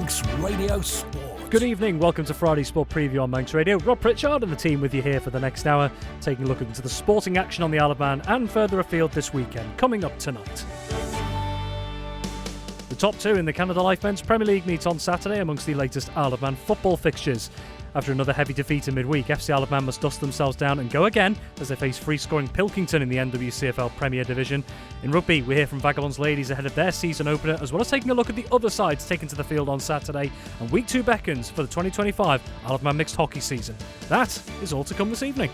Manx Radio Sport. Good evening, welcome to Friday Sport Preview on Manx Radio. Rob Pritchard and the team with you here for the next hour, taking a look into the sporting action on the Isle of Man and further afield this weekend, coming up tonight. The top two in the Canada Life Men's Premier League meet on Saturday amongst the latest Isle of Man football fixtures. After another heavy defeat in midweek, FC Isle of Man must dust themselves down and go again as they face free-scoring Pilkington in the NWCFL Premier Division. In rugby, we hear from Vagabonds Ladies ahead of their season opener, as well as taking a look at the other sides taken to the field on Saturday and Week 2 beckons for the 2025 Isle of Man mixed hockey season. That is all to come this evening.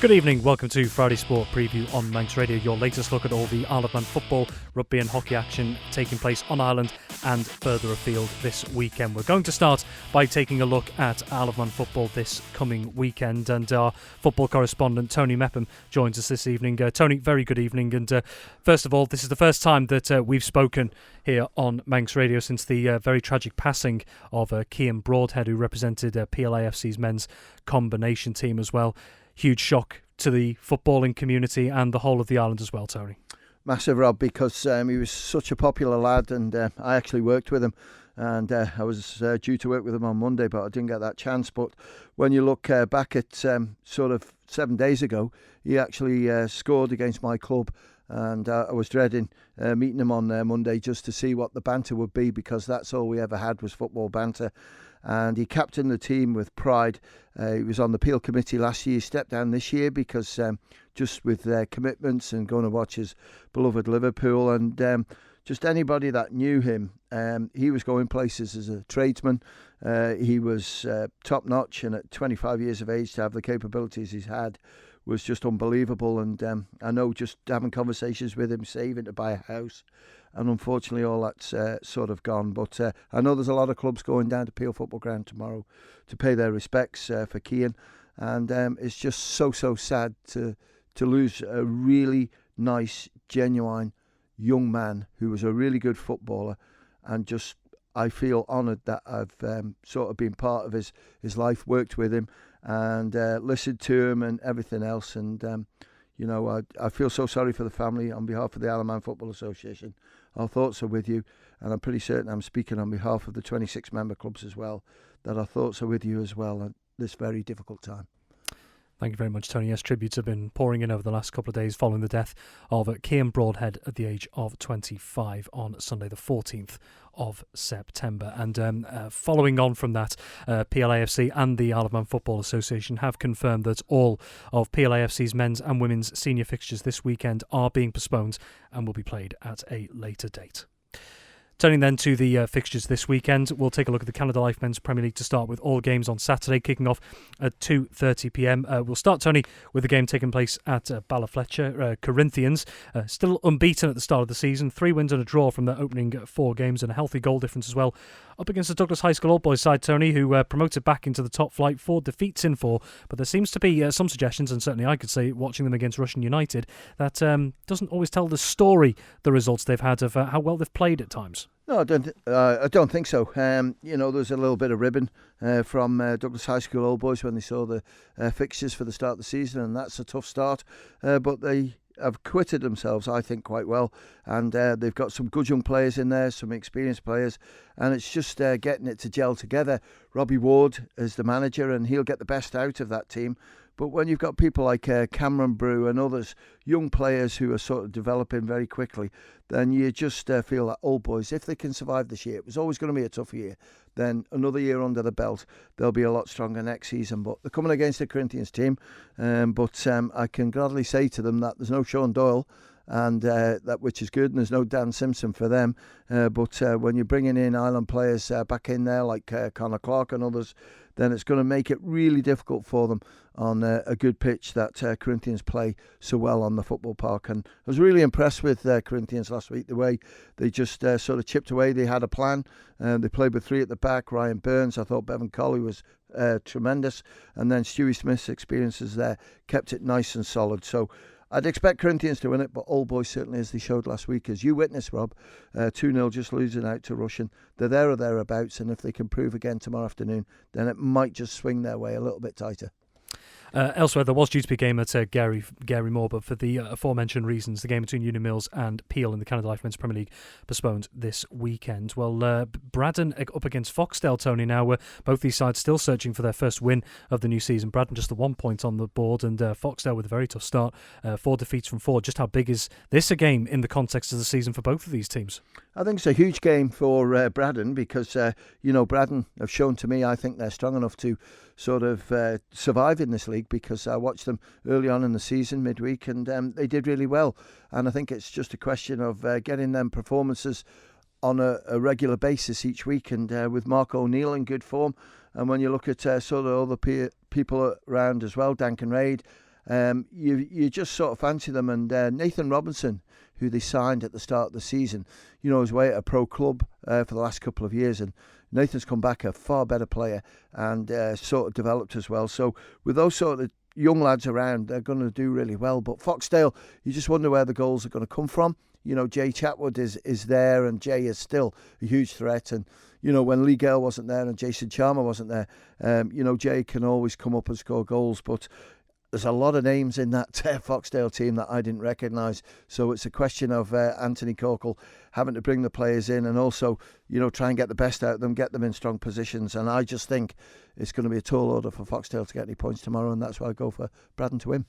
Good evening, welcome to Friday Sport Preview on Manx Radio, your latest look at all the Isle of Man football, rugby and hockey action taking place on Ireland and further afield this weekend. We're going to start by taking a look at Isle of Man football this coming weekend, and our football correspondent Tony Mepham joins us this evening. Tony, very good evening, and first of all, this is the first time that we've spoken here on Manx Radio since the very tragic passing of Caine Broadhead, who represented PLAFC's men's combination team as well. Huge shock to the footballing community and the whole of the island as well, Tony. Massive, Rob, because he was such a popular lad, and I actually worked with him, and I was due to work with him on Monday, but I didn't get that chance. But when you look back at sort of 7 days ago, he actually scored against my club, and I was dreading meeting him on Monday just to see what the banter would be, because that's all we ever had was football banter. And he captained the team with pride. He was on the appeal committee last year. He stepped down this year because just with their commitments and going to watch his beloved Liverpool, and just anybody that knew him, he was going places as a tradesman. He was top notch, and at 25 years of age to have the capabilities he's had was just unbelievable. And I know just having conversations with him, saving to buy a house, and unfortunately all that's sort of gone. But I know there's a lot of clubs going down to Peel Football Ground tomorrow to pay their respects for Caine, and it's just so sad to lose a really nice, genuine young man who was a really good footballer, and just I feel honoured that I've sort of been part of his life, worked with him and listened to him and everything else. And you know, I feel so sorry for the family on behalf of the Isle of Man Football Association. Our thoughts are with you, and I'm pretty certain I'm speaking on behalf of the 26 member clubs as well, that our thoughts are with you as well at this very difficult time. Thank you very much, Tony. Yes, tributes have been pouring in over the last couple of days following the death of Caine Broadhead at the age of 25 on Sunday the 14th of September. And following on from that, PLAFC and the Isle of Man Football Association have confirmed that all of PLAFC's men's and women's senior fixtures this weekend are being postponed and will be played at a later date. Turning then to the fixtures this weekend, we'll take a look at the Canada Life Men's Premier League to start with. All games on Saturday, kicking off at 2:30pm. We'll start, Tony, with the game taking place at Ballafletcher. Corinthians, still unbeaten at the start of the season. 3 wins and a draw from their opening 4 games, and a healthy goal difference as well. Up against the Douglas High School Old Boys side, Tony, who promoted back into the top flight. 4 defeats in 4, but there seems to be some suggestions, and certainly I could say, watching them against Russian United, that doesn't always tell the story, the results they've had, of how well they've played at times. No, I don't think so. You know, there's a little bit of ribbon from Douglas High School Old Boys when they saw the fixtures for the start of the season, and that's a tough start. But they have acquitted themselves, I think, quite well, and they've got some good young players in there, some experienced players, and it's just getting it to gel together. Robbie Ward is the manager, and he'll get the best out of that team. But when you've got people like Cameron Brew and others, young players who are sort of developing very quickly, then you just feel that Old Boys, if they can survive this year, it was always going to be a tough year, then another year under the belt, they'll be a lot stronger next season. But they're coming against the Corinthians team, but I can gladly say to them that there's no Sean Doyle, and that which is good, and there's no Dan Simpson for them. But when you're bringing in Island players back in there like Connor Clark and others, then it's going to make it really difficult for them on a good pitch that Corinthians play so well on the football park. And I was really impressed with Corinthians last week, the way they just sort of chipped away. They had a plan. They played with 3 at the back. Ryan Burns, I thought Bevan Colley was tremendous. And then Stewie Smith's experiences there kept it nice and solid. So I'd expect Corinthians to win it, but Old Boys certainly, as they showed last week, as you witnessed, Rob, 2-0 just losing out to Russian. They're there or thereabouts, and if they can prove again tomorrow afternoon, then it might just swing their way a little bit tighter. Elsewhere, there was due to be a game at Gary Moore, but for the aforementioned reasons, the game between Union Mills and Peel in the Canada Life Men's Premier League postponed this weekend. Well, Braddon up against Foxdale, Tony. Now, both these sides still searching for their first win of the new season. Braddon just the 1 point on the board, and Foxdale with a very tough start, 4 defeats from 4. Just how big is this a game in the context of the season for both of these teams? I think it's a huge game for Braddon because, Braddon have shown to me, I think they're strong enough to sort of survive in this league, because I watched them early on in the season, midweek, and they did really well. And I think it's just a question of getting them performances on a regular basis each week, and with Mark O'Neill in good form. And when you look at sort of other people around as well, Dan Kinraid, you just sort of fancy them. And Nathan Robinson, who they signed at the start of the season, is away at a pro club for the last couple of years, and Nathan's come back a far better player and sort of developed as well. So with those sort of young lads around, they're going to do really well. But Foxdale, you just wonder where the goals are going to come from. Jay Chatwood is there, and Jay is still a huge threat. And, when Lee Gale wasn't there and Jason Chalmer wasn't there, Jay can always come up and score goals. But there's a lot of names in that Foxdale team that I didn't recognise. So it's a question of Anthony Corkle having to bring the players in and also, try and get the best out of them, get them in strong positions. And I just think it's going to be a tall order for Foxdale to get any points tomorrow, and that's why I go for Braddon to win.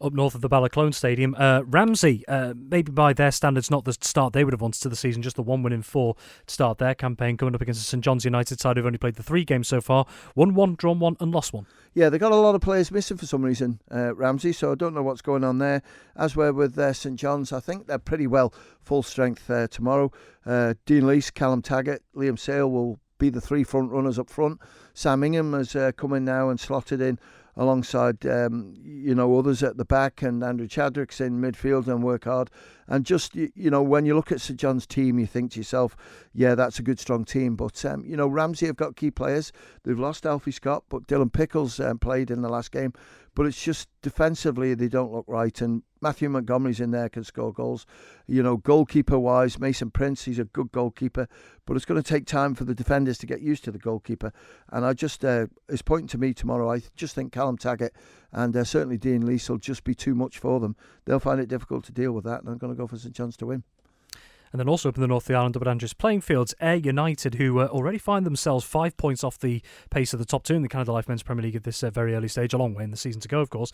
Up north of the Ballaclone Stadium, Ramsey, maybe by their standards, not the start they would have wanted to the season, just the 1 win in 4 to start their campaign, coming up against the St John's United side who've only played the 3 games so far, won 1, drawn 1 and lost 1. Yeah, they got a lot of players missing for some reason, Ramsey, so I don't know what's going on there. As we're with St John's, I think they're pretty well full strength tomorrow. Dean Leese, Callum Taggart, Liam Sale will be the 3 front runners up front. Sam Ingham has come in now and slotted in alongside others at the back, and Andrew Chadwick's in midfield and work hard. And just when you look at St John's team, you think to yourself, yeah, that's a good strong team. But Ramsey have got key players. They've lost Alfie Scott, but Dylan Pickles played in the last game. But it's just defensively they don't look right, and Matthew Montgomery's in there, can score goals. Goalkeeper wise, Mason Prince, he's a good goalkeeper, but it's going to take time for the defenders to get used to the goalkeeper. And I just it's pointing to me tomorrow. I just think Callum Taggart and certainly Dean Leese will just be too much for them. They'll find it difficult to deal with that, and I'm going to go for St John's to win. And then also up in the north of the island, up at Andrews playing fields, Ayr United, who already find themselves 5 points off the pace of the top 2 in the Canada Life Men's Premier League at this very early stage, a long way in the season to go, of course.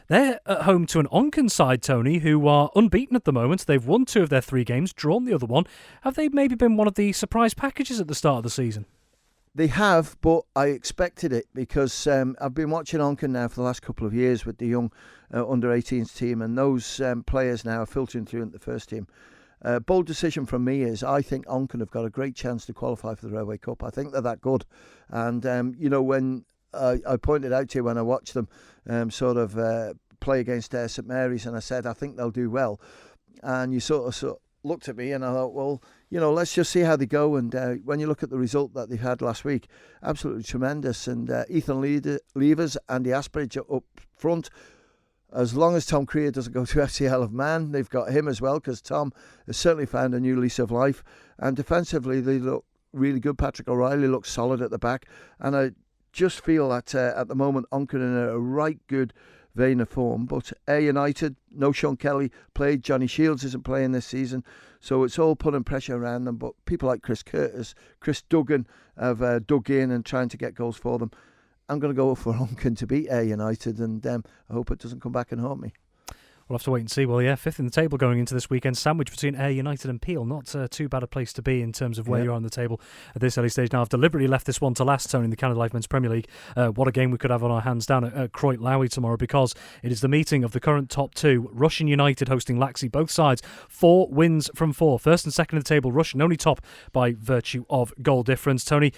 They're at home to an Onken side, Tony, who are unbeaten at the moment. They've won 2 of their 3 games, drawn the other one. Have they maybe been one of the surprise packages at the start of the season? They have, but I expected it because I've been watching Onken now for the last couple of years with the young under-18s team, and those players now are filtering through into the first team. Bold decision from me is I think Onken have got a great chance to qualify for the Railway Cup. I think they're that good. And, when I pointed out to you when I watched them play against St Mary's, and I said, I think they'll do well. And you sort of looked at me and I thought, well, let's just see how they go. And when you look at the result that they've had last week, absolutely tremendous. And Ethan Levers, Andy Aspridge up front. As long as Tom Creer doesn't go to FCL of Man, they've got him as well, because Tom has certainly found a new lease of life. And defensively, they look really good. Patrick O'Reilly looks solid at the back. And I just feel that at the moment, Onken in a right good vein of form. But Ayr United, no Sean Kelly played. Johnny Shields isn't playing this season. So it's all putting pressure around them. But people like Chris Curtis, Chris Duggan have dug in and trying to get goals for them. I'm going to go for Onken to beat Ayr United, and I hope it doesn't come back and haunt me. We'll have to wait and see. Well, yeah, 5th in the table going into this weekend, sandwich between Ayr United and Peel. Not too bad a place to be in terms of where you're on the table at this early stage. Now, I've deliberately left this one to last, Tony, in the Canada Life Men's Premier League. What a game we could have on our hands down at Croyt Lowy tomorrow, because it is the meeting of the current top 2. Russian United hosting Laxey. Both sides 4 wins from 4. First and second in the table, Russian only top by virtue of goal difference. Tony,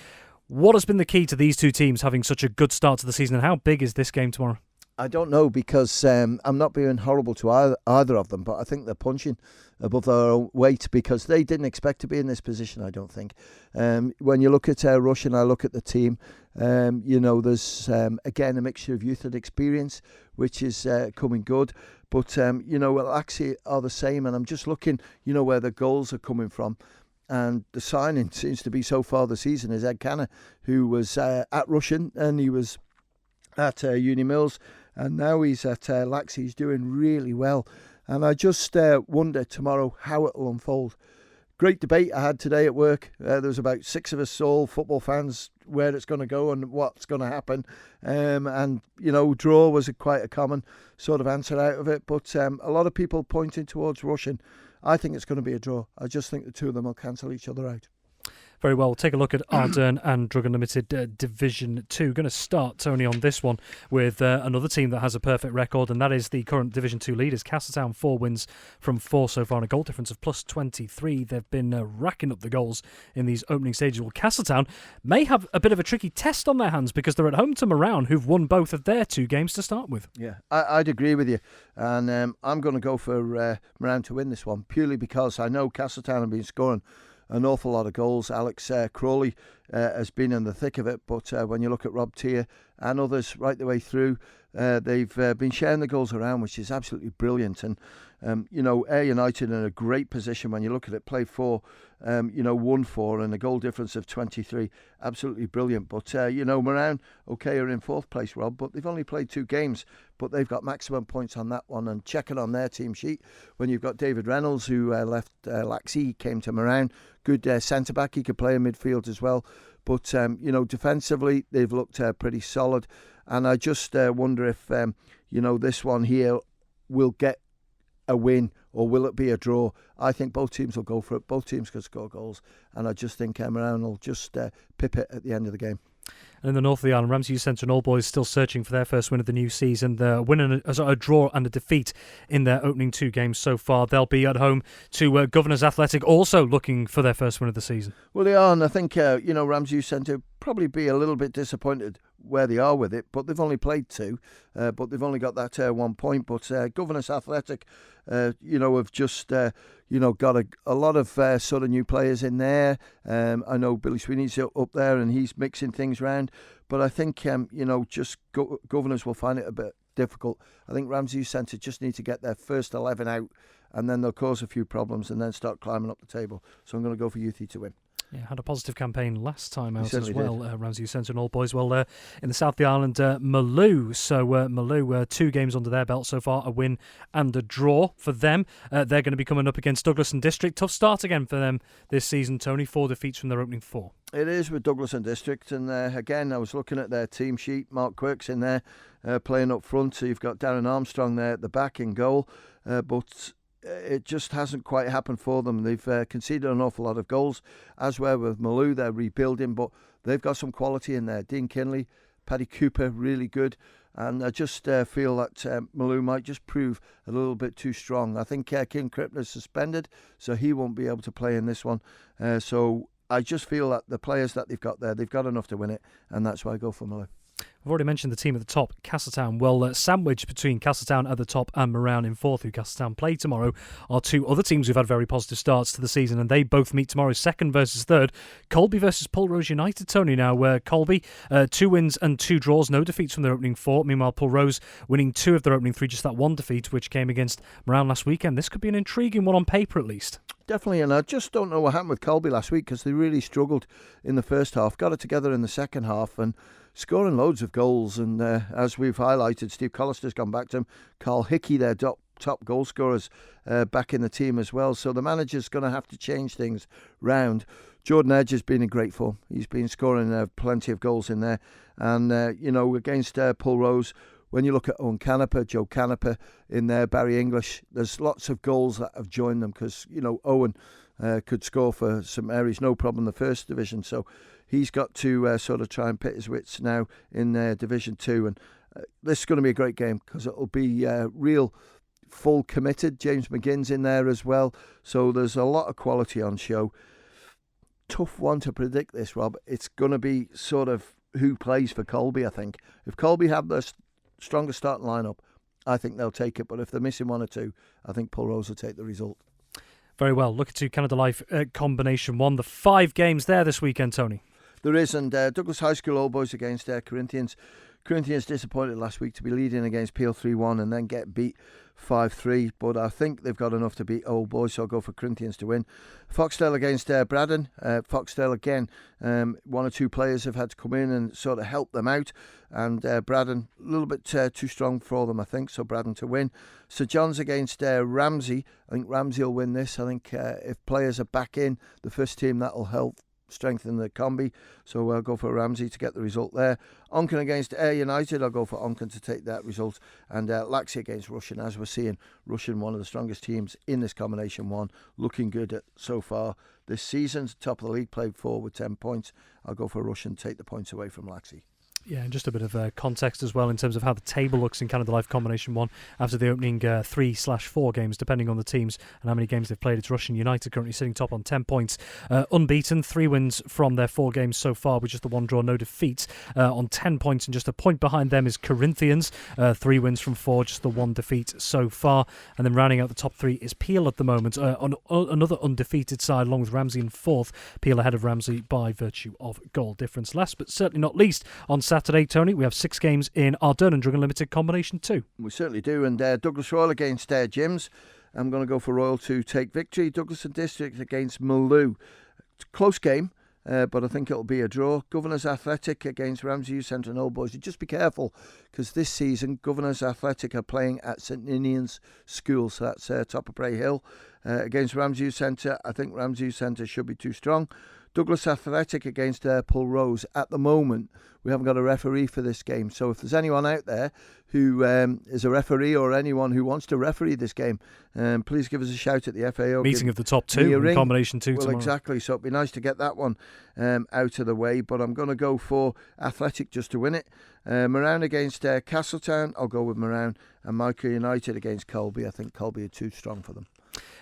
what has been the key to these 2 teams having such a good start to the season, and how big is this game tomorrow? I don't know, because I'm not being horrible to either of them, but I think they're punching above their own weight, because they didn't expect to be in this position, I don't think. When you look at Rush and I look at the team, there's again a mixture of youth and experience, which is coming good. But, Laxey are the same, and I'm just looking, where the goals are coming from. And the signing seems to be so far this season is Ed Canner, who was at Russian and he was at Uni Mills, and now he's at Laxey. He's doing really well. And I just wonder tomorrow how it'll unfold. Great debate I had today at work. There was about 6 of us, all football fans, where it's going to go and what's going to happen. Draw was quite a common sort of answer out of it. But a lot of people pointing towards Russian. I think it's going to be a draw. I just think the two of them will cancel each other out. Very well. We'll take a look at Ardern and Drug Unlimited Division 2. Going to start, Tony, on this one with another team that has a perfect record, and that is the current Division 2 leaders. Castletown, 4 wins from 4 so far, and a goal difference of plus 23. They've been racking up the goals in these opening stages. Well, Castletown may have a bit of a tricky test on their hands, because they're at home to Moran, who've won both of their 2 games to start with. Yeah, I'd agree with you. And I'm going to go for Moran to win this one, purely because I know Castletown have been scoring an awful lot of goals. Alex Crowley has been in the thick of it, but when you look at Rob Tier and others right the way through, they've been sharing the goals around, which is absolutely brilliant. And Ayr United in a great position when you look at it, play 4, 1-4 and a goal difference of 23, absolutely brilliant. But Moran, are in 4th place, Rob, but they've only played 2 games, but they've got maximum points on that one. And checking on their team sheet, when you've got David Reynolds, who left Laxey, came to Moran, good centre back, he could play in midfield as well. But defensively they've looked pretty solid, and I just wonder if this one here will get a win, or will it be a draw? I think both teams will go for it. Both teams could score goals, and I just think Moran will just pip it at the end of the game. And in the north of the island, Ramsey Youth Centre and All Boys still searching for their first win of the new season. They're winning a draw and a defeat in their opening 2 games so far. They'll be at home to Governors Athletic, also looking for their first win of the season. Well, they are, and I think Ramsey Youth Centre probably be a little bit disappointed where they are with it, but they've only played 2, but they've only got that 1 point. But Governors Athletic, have just got a lot of sort of new players in there. I know Billy Sweeney's up there and he's mixing things around, but I think Governors will find it a bit difficult. I think Ramsey Youth Centre just need to get their first 11 out, and then they'll cause a few problems and then start climbing up the table. So I'm going to go for Youthy to win. Yeah, had a positive campaign last time out as well, Ramsey Youth Centre and All Boys. Well, in the south of the island, Maloo. So Maloo, 2 games under their belt so far, a win and a draw for them. They're going to be coming up against Douglas and District. Tough start again for them this season, Tony. 4 defeats from their opening 4. It is with Douglas and District, and again, I was looking at their team sheet. Mark Quirk's in there playing up front, so you've got Darren Armstrong there at the back in goal, but it just hasn't quite happened for them. They've conceded an awful lot of goals, as well with Maloo. They're rebuilding, but they've got some quality in there. Dean Kinley, Paddy Cooper, really good. And I just feel that Maloo might just prove a little bit too strong. I think Kim Krippner's suspended, so he won't be able to play in this one. So I just feel that the players that they've got there, they've got enough to win it, and that's why I go for Maloo. I've already mentioned the team at the top, Castletown. Well, sandwiched between Castletown at the top and Moran in 4th, who Castletown play tomorrow, are 2 other teams who've had very positive starts to the season, and they both meet tomorrow, 2nd versus 3rd. Colby versus Pulrose United, Tony. Now, Colby, 2 wins and 2 draws, no defeats from their opening 4. Meanwhile, Pulrose winning 2 of their opening 3, just that 1 defeat, which came against Moran last weekend. This could be an intriguing one on paper, at least. Definitely, and I just don't know what happened with Colby last week, because they really struggled in the first half, got it together in the second half, and scoring loads of goals. And as we've highlighted, Steve Collister's gone back to him. Carl Hickey, their top goal scorers, back in the team as well. So the manager's going to have to change things round. Jordan Edge has been in great form. He's been scoring plenty of goals in there. And, against Pulrose, when you look at Owen Canepa, Joe Canepa in there, Barry English, there's lots of goals that have joined them, because, Owen could score for St Mary's, no problem, in the first division. So he's got to sort of try and pit his wits now in Division 2. And this is going to be a great game, because it'll be real full committed. James McGinn's in there as well. So there's a lot of quality on show. Tough one to predict this, Rob. It's going to be sort of who plays for Colby, I think. If Colby have strongest starting lineup, I think they'll take it. But if they're missing one or two, I think Pulrose will take the result. Very well. Looking to Canada Life Combination 1. The 5 games there this weekend, Tony. There is, and Douglas High School Old Boys against Corinthians. Corinthians disappointed last week to be leading against Peel 3-1 and then get beat 5-3, but I think they've got enough to beat Old Boys, so I'll go for Corinthians to win. Foxdale against Braddon. Foxdale again, one or two players have had to come in and sort of help them out, and Braddon a little bit too strong for them, I think, so Braddon to win. St John's against Ramsey. I think Ramsey will win this. I think if players are back in the first team, that will help strengthen the combi, so I'll go for Ramsey to get the result there. Onken against Ayr United, I'll go for Onken to take that result, and Laxey against Rushen. As we're seeing, Rushen, one of the strongest teams in this combination 1, looking good so far this season. Top of the league, played 4 with 10 points. I'll go for Rushen to take the points away from Laxey. Yeah, and just a bit of context as well in terms of how the table looks in Canada Life Combination 1 after the opening 3/4 games, depending on the teams and how many games they've played. It's Rushen United currently sitting top on 10 points. Unbeaten, 3 wins from their 4 games so far, with just the 1 draw, no defeats, on 10 points, and just a point behind them is Corinthians. 3 wins from 4, just the 1 defeat so far. And then rounding out the top 3 is Peel at the moment, another undefeated side, along with Ramsey in 4th. Peel ahead of Ramsey by virtue of goal difference. Last but certainly not least, on Saturday, Tony, we have 6 games in Ardern and Drug Unlimited Combination 2. We certainly do, and Douglas Royal against Jims. I'm going to go for Royal to take victory. Douglas and District against Maloo. Close game, but I think it'll be a draw. Governors Athletic against Ramsey Youth Centre and Old Boys. You just be careful, because this season Governors Athletic are playing at St Ninian's School, so that's top of Bray Hill. Against Ramsey Youth Centre, I think Ramsey Youth Centre should be too strong. Douglas Athletic against Pulrose. At the moment, we haven't got a referee for this game. So if there's anyone out there who is a referee, or anyone who wants to referee this game, please give us a shout at the FAO. Meeting of the top 2 in Combination 2 tomorrow. Well, exactly. So it'd be nice to get that one out of the way. But I'm going to go for Athletic just to win it. Moran against Castletown. I'll go with Moran. And Michael United against Colby. I think Colby are too strong for them.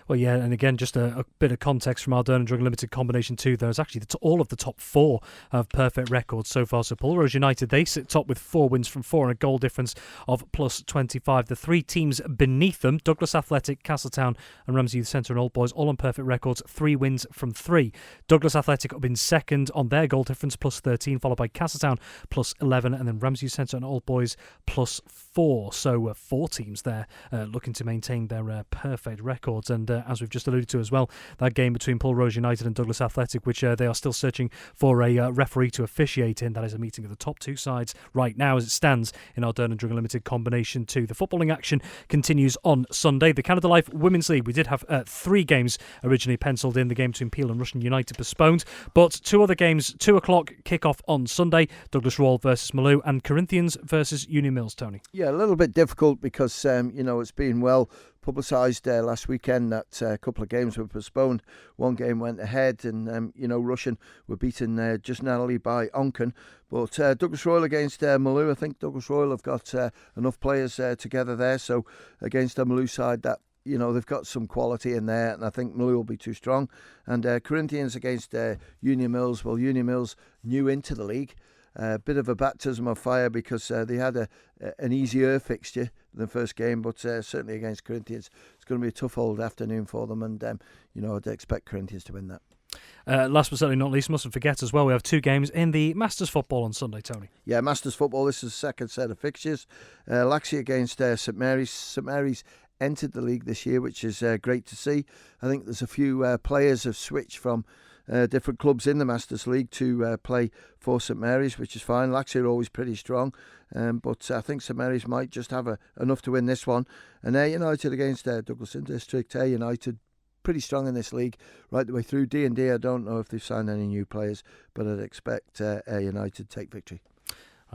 Well, yeah, and again, just a bit of context from Ardern and Drug Limited Combination 2. There's actually all of the top 4 have perfect records so far. So Pulrose United, they sit top with 4 wins from 4 and a goal difference of plus 25. The 3 teams beneath them, Douglas Athletic, Castletown and Ramsey Youth Centre and Old Boys, all on perfect records, 3 wins from 3. Douglas Athletic up in second on their goal difference, plus 13, followed by Castletown, plus 11, and then Ramsey Youth Centre and Old Boys, plus 4. So 4 teams there looking to maintain their perfect records. And as we've just alluded to as well, that game between Pulrose United and Douglas Athletic, which they are still searching for a referee to officiate in. That is a meeting of the top 2 sides right now as it stands in Ardern and Drug Limited Combination 2. The footballing action continues on Sunday. The Canada Life Women's League, we did have 3 games originally penciled in. The game between Peel and Rushen United postponed, but 2 other games, 2 o'clock kick-off on Sunday. Douglas Royal versus Maloo and Corinthians versus Union Mills, Tony. Yeah, a little bit difficult because, it's been well publicised last weekend that a couple of games were postponed. 1 game went ahead, and Rushen were beaten just narrowly by Onken. But Douglas Royal against Maloo, I think Douglas Royal have got enough players together there. So against the Maloo side, that they've got some quality in there, and I think Maloo will be too strong. And Corinthians against Union Mills. Well, Union Mills new into the league. A bit of a baptism of fire because they had an easier fixture than the first game, but certainly against Corinthians, it's going to be a tough old afternoon for them, and I'd expect Corinthians to win that. Last but certainly not least, mustn't forget as well, we have 2 games in the Masters football on Sunday, Tony. Yeah, Masters football. This is the second set of fixtures. Laxey against St Mary's. St Mary's entered the league this year, which is great to see. I think there's a few players have switched from different clubs in the Masters League to play for St Mary's, which is fine. Laxey are always pretty strong, but I think St Mary's might just have enough to win this one. And Ayr United against Douglas District. Ayr United pretty strong in this league right the way through. D&D, I don't know if they've signed any new players, but I'd expect Ayr United to take victory.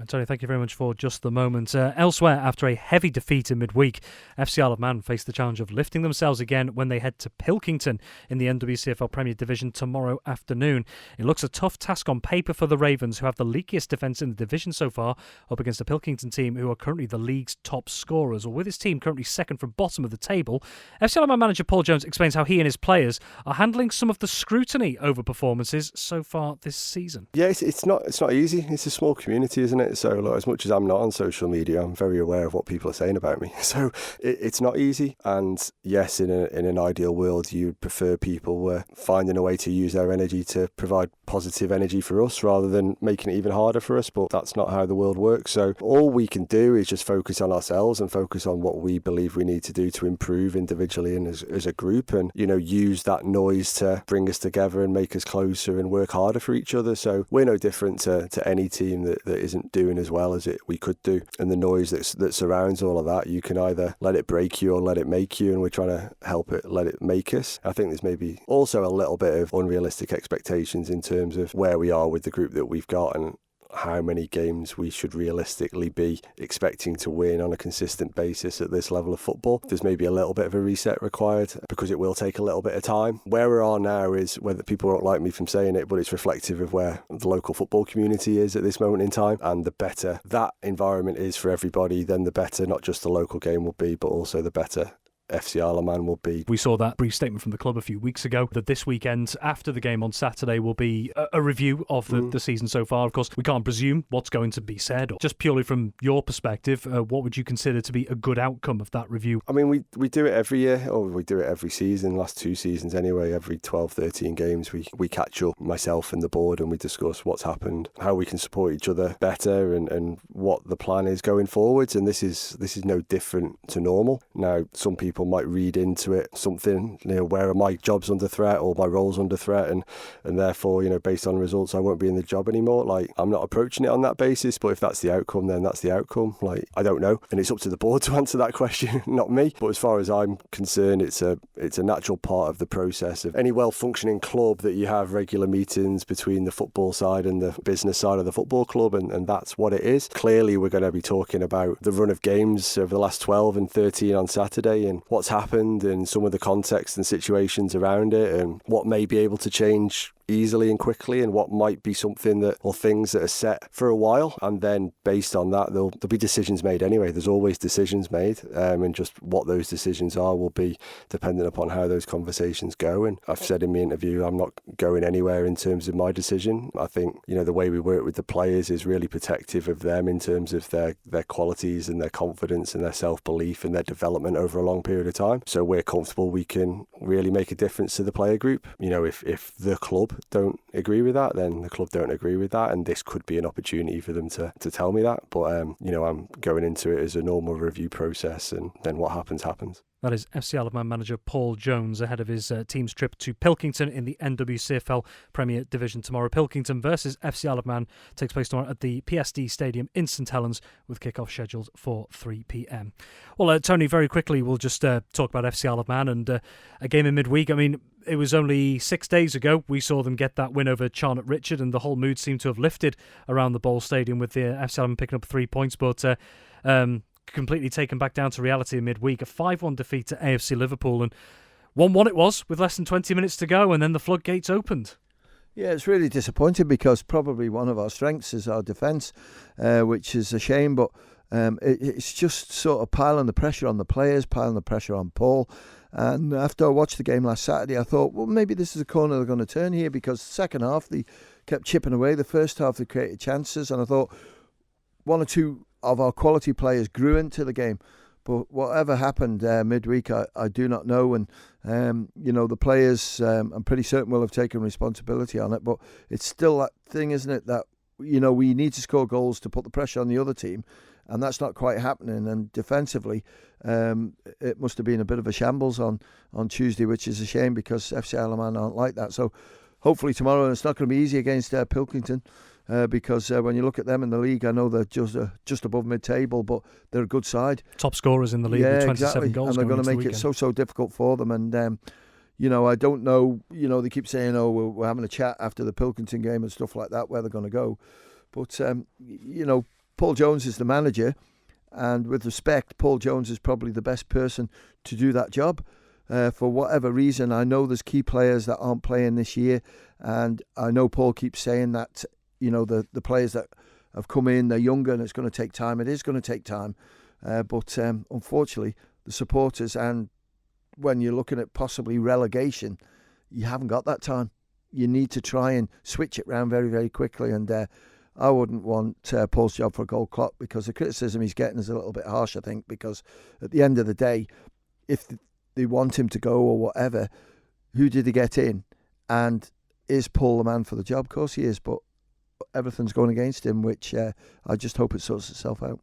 Tony, thank you very much for just the moment. Elsewhere, after a heavy defeat in midweek, FC Isle of Man face the challenge of lifting themselves again when they head to Pilkington in the NWCFL Premier Division tomorrow afternoon. It looks a tough task on paper for the Ravens, who have the leakiest defence in the division so far, up against a Pilkington team who are currently the league's top scorers. Or with his team currently second from bottom of the table, FC Isle of Man manager Paul Jones explains how he and his players are handling some of the scrutiny over performances so far this season. Yeah, it's not easy. It's a small community, isn't it? it. So like, as much as I'm not on social media, I'm very aware of what people are saying about me. So it's not easy. And yes, in an ideal world, you'd prefer people were finding a way to use their energy to provide positive energy for us rather than making it even harder for us. But that's not how the world works. So all we can do is just focus on ourselves and focus on what we believe we need to do to improve individually and as a group, and use that noise to bring us together and make us closer and work harder for each other. So we're no different to any team that isn't doing as well as we could do. And the noise that surrounds all of that, you can either let it break you or let it make you, and we're trying to help it let it make us. I think there's maybe also a little bit of unrealistic expectations in terms of where we are with the group that we've got and how many games we should realistically be expecting to win on a consistent basis at this level of football. There's maybe a little bit of a reset required because it will take a little bit of time. Where we are now is, whether people won't like me from saying it, but it's reflective of where the local football community is at this moment in time. And the better that environment is for everybody, then the better not just the local game will be, but also the better FC Isle of Man will be. We saw that brief statement from the club a few weeks ago that this weekend, after the game on Saturday, will be a review of the season so far. Of course, we can't presume what's going to be said. Just purely from your perspective, what would you consider to be a good outcome of that review? I mean, we do it every year, or we do it every season, last 2 seasons anyway. Every 12, 13 games, we catch up, myself and the board, and we discuss what's happened, how we can support each other better, and what the plan is going forwards. And this is no different to normal. Now, some people might read into it something, where are my jobs under threat or my roles under threat, and therefore, based on results, I won't be in the job anymore. Like, I'm not approaching it on that basis, but if that's the outcome, then that's the outcome. Like, I don't know, and it's up to the board to answer that question, not me. But as far as I'm concerned, it's a natural part of the process of any well-functioning club that you have regular meetings between the football side and the business side of the football club, and that's what it is. Clearly, we're going to be talking about the run of games over the last 12 and 13 on Saturday, and what's happened and some of the context and situations around it, and what may be able to change easily and quickly, and what might be something or things that are set for a while. And then based on that, there'll be decisions made anyway. There's always decisions made, and just what those decisions are will be dependent upon how those conversations go. And I've said in my interview, I'm not going anywhere in terms of my decision. I think the way we work with the players is really protective of them in terms of their qualities and their confidence and their self-belief and their development over a long period of time. So we're comfortable we can really make a difference to the player group. If the club don't agree with that, then the club don't agree with that, and this could be an opportunity for them to tell me that. But I'm going into it as a normal review process, and then what happens. That is FC Isle of Man manager Paul Jones ahead of his team's trip to Pilkington in the NWCFL Premier Division tomorrow. Pilkington versus FC Isle of Man takes place tomorrow at the PSD Stadium in St Helens, with kick-off scheduled for 3 p.m. Well, Tony, very quickly, we'll just talk about FC Isle of Man and a game in midweek. I mean, it was only 6 days ago we saw them get that win over Charnock Richard, and the whole mood seemed to have lifted around the Bowl Stadium with the FC Isle of Man picking up 3 points, but completely taken back down to reality in midweek. A 5-1 defeat to AFC Liverpool, and 1-1 it was with less than 20 minutes to go, and then the floodgates opened. Yeah, it's really disappointing because probably one of our strengths is our defence, which is a shame, but it's just sort of piling the pressure on the players, piling the pressure on Paul. And after I watched the game last Saturday, I thought, well, maybe this is a corner they're going to turn here, because the second half they kept chipping away. The first half they created chances, and I thought one or two of our quality players grew into the game. But whatever happened midweek, I do not know. And, the players, I'm pretty certain will have taken responsibility on it. But it's still that thing, isn't it, that, we need to score goals to put the pressure on the other team. And that's not quite happening. And defensively, it must have been a bit of a shambles on Tuesday, which is a shame because FC Isle of Man aren't like that. So hopefully tomorrow, it's not going to be easy against Pilkington. Because when you look at them in the league, I know they're just above mid-table, but they're a good side. Top scorers in the league with 27 goals. And they're going to make it so difficult for them. And, I don't know, they keep saying, we're having a chat after the Pilkington game and stuff like that, where they're going to go. But, Paul Jones is the manager. And with respect, Paul Jones is probably the best person to do that job. For whatever reason, I know there's key players that aren't playing this year. And I know Paul keeps saying that, the players that have come in, they're younger and it's going to take time. It is going to take time. But unfortunately, the supporters, and when you're looking at possibly relegation, you haven't got that time. You need to try and switch it round very, very quickly. And I wouldn't want Paul's job for a gold clock, because the criticism he's getting is a little bit harsh, I think, because at the end of the day, if they want him to go or whatever, who did he get in? And is Paul the man for the job? Of course he is, but everything's going against him, which I just hope it sorts itself out.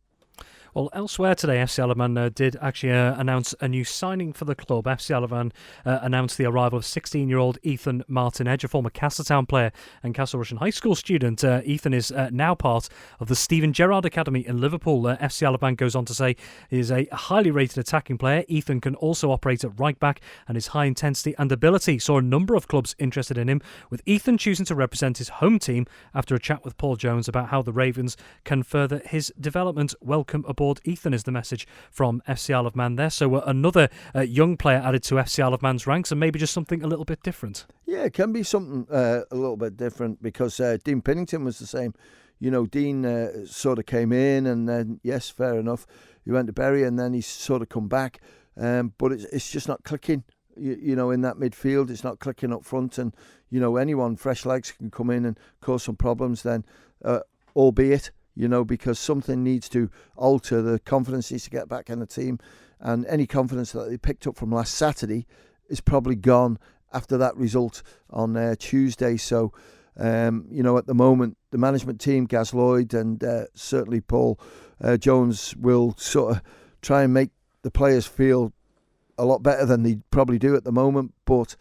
Well, elsewhere today, FC Isle of Man did actually announce a new signing for the club. FC Isle of Man announced the arrival of 16-year-old Ethan Martin Edge, a former Castletown player and Castle Rushen High School student. Ethan is now part of the Stephen Gerrard Academy in Liverpool. FC Isle of Man goes on to say he is a highly rated attacking player. Ethan can also operate at right back, and his high intensity and ability saw a number of clubs interested in him, with Ethan choosing to represent his home team after a chat with Paul Jones about how the Ravens can further his development. Welcome aboard, Ethan, is the message from FC Isle of Man there. So another young player added to FC Isle of Man's ranks, and maybe just something a little bit different. Yeah, it can be something a little bit different, because Dean Pinnington was the same. You know, Dean sort of came in, and then, yes, fair enough, he went to Bury, and then he's sort of come back. But it's just not clicking, you know, in that midfield. It's not clicking up front, and, you know, anyone, fresh legs, can come in and cause some problems then, albeit, you know, because something needs to alter. The confidence needs to get back in the team, and any confidence that they picked up from last Saturday is probably gone after that result on Tuesday. So, you know, at the moment, the management team, Gaz Lloyd and certainly Paul Jones, will sort of try and make the players feel a lot better than they probably do at the moment, but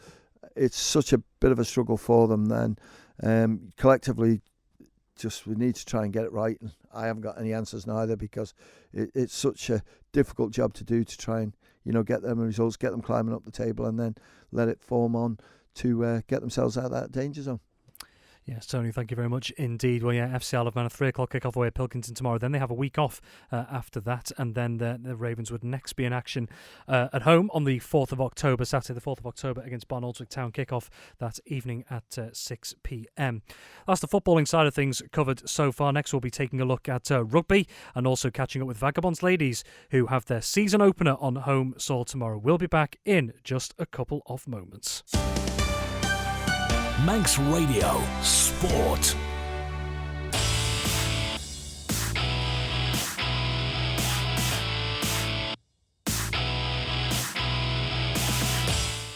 it's such a bit of a struggle for them then. Collectively, we need to try and get it right, and I haven't got any answers neither, because it's such a difficult job to do, to try and, you know, get them results, get them climbing up the table, and then let it form on to get themselves out of that danger zone. Yes, Tony, thank you very much indeed. Well, yeah, FC Isle of Man, a 3 o'clock kick-off away at Pilkington tomorrow. Then they have a week off after that, and then the Ravens would next be in action at home on the 4th of October, Saturday the 4th of October, against Barnoldswick Town. Kick-off that evening at 6 p.m. That's the footballing side of things covered so far. Next, we'll be taking a look at rugby, and also catching up with Vagabonds Ladies, who have their season opener on home soil tomorrow. We'll be back in just a couple of moments. Manx Radio Sport.